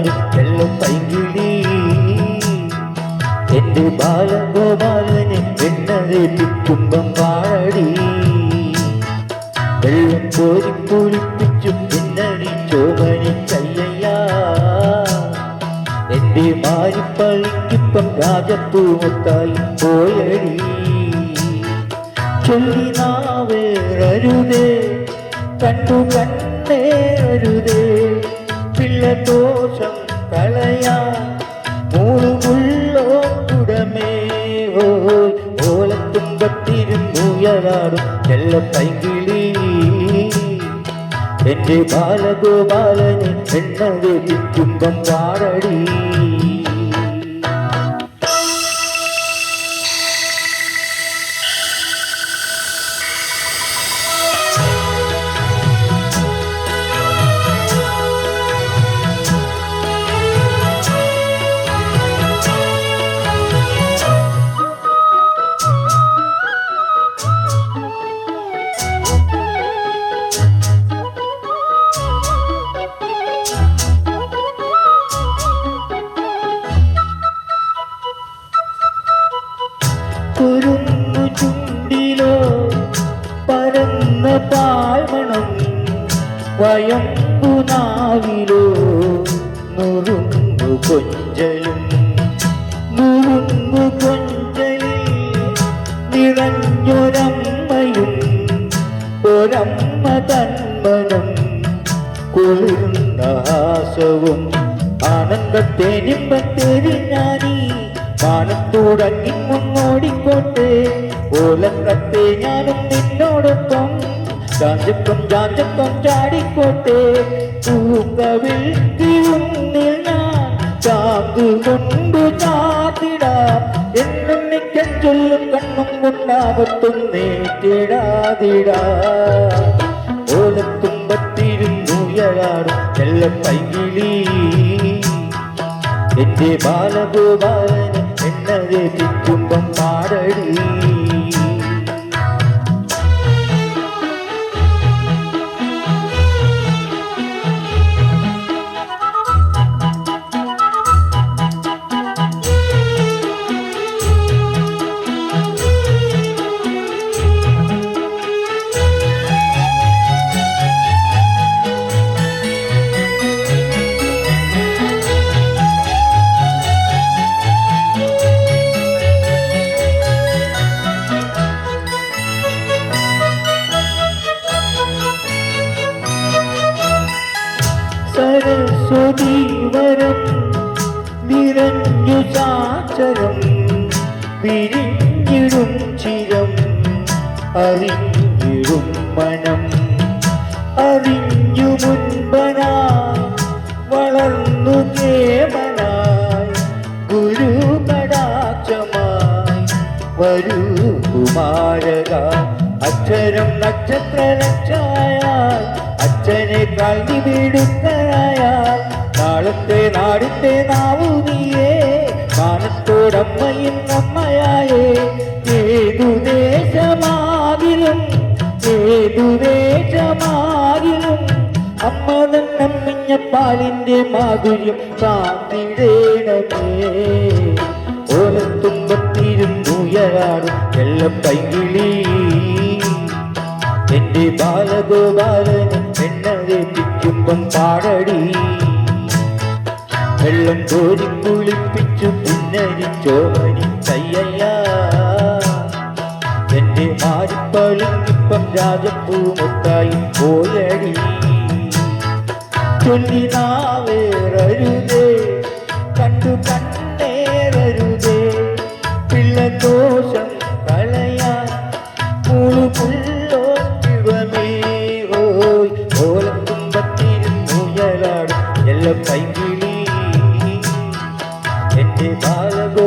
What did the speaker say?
നീയാടും എല്ലാം പൈകിളി എന്റെ ബാലഗോപാലനെ എണ്ണതെത്തിക്കുമ്പം പാടി വെള്ളം കോരി കുളിപ്പിച്ചു പിന്നടി ചോമനി കയ്യയ്യ എന്റെ മാരിപ്പള്ളിക്കിപ്പം രാജപ്പൂമുത്തായി പോയടി ചൊല്ലി നാവേറരുതേ കണ്ടു കണ്ണേറരുതേ പിള്ളദോഷം കളയാ മൂളുമുള്ളോ കുടമേ ഓലത്തുമ്പത്തിരുന്നുയരാടും എല്ല പൈകിളി എന്റെ ബാലഗോപാലനെ എണ്ണതെത്തിക്കുമ്പം പാടടി കുരുന്നു ചുണ്ടിലോ പരന്ന പാഴ്മണം വയമ്പു നാവിലോ നുറുങ്ങു കൊഞ്ചലും നുറുങ്ങു കൊഞ്ചലിൽ നിറഞ്ഞൊരമ്മയും ഒരമ്മ തന്മനം കുളിർന്ന ഹാസവും ആനന്ദത്തെരിമ്പത്തെരിഞ്ഞാനീ മാനത്തോടങ്ങി മുന്നോടിക്കോട്ടെ ഓലക്കത്തെ ഞാനും നിന്നോടൊപ്പം ചാഞ്ചപ്പം ചാഞ്ചപ്പം ചാടിക്കോട്ടെ പൂക്കവിൽ തിരുന്നിൽ ഞാൻ ചാന്തു കൊണ്ടു ചാത്തിടാം എന്നും നിൽക്കാൻ ചൊല്ലും കണ്ണും കൊണ്ടാപത്തും നേറ്റിടാതിടാ ഓലത്തുമ്പത്തിരുന്നുയരാടും എല്ലാം പൈകിളി എന്റെ ബാലഗോപാലനെ എണ്ണതെത്തിക്കുമ്പം പാടടി സരസ്വതീവരം നിറഞ്ഞു ചാചരം വിരിഞ്ഞിടും ചിരം അറിഞ്ഞിടും മനം അറിഞ്ഞു മുൻപനായി വളർന്നു കേമനായി ഗുരു കടാക്ഷമായി വരൂ കുമാരക അക്ഷരം നക്ഷത്ര ലക്ഷായാൽ അച്ഛനേക്കാൾ നീ വീടുക്കനായാൽ നാളത്തെ നാടിന്റെ നാവു നീയേ മാനത്തോടമ്മയും അമ്മയായേ ഏതു ദേശമാകിലും അമ്മ തന്നമ്മിഞ്ഞ പാലിന്റെ മാധുര്യം കാത്തിടേണമേ ഓലത്തുമ്പത്തിരുന്നുയരാടും എല്ലാം പൈകിളി എന്റെ ബാലഗോപാലനെ എണ്ണതെത്തിക്കുമ്പം പാടടി വെള്ളം കോരി കുളിപ്പിച്ചു പിന്നരി ചോമനി കയ്യയ്യ എന്റെ മാരിപ്പളിങ്ങിപ്പം രാജപ്പൂമുത്തായി പോയടി ചൊല്ലി നാവേറരുതേ കണ്ടു കണ്ണേറരുതേ പിള്ളദോഷം കളയാൻ മുഴുമുള്ളോ ഓലത്തുമ്പത്തിരുന്നുയരാടും എല്ലാം പൈകിളി എന്റെ ബാലഗോ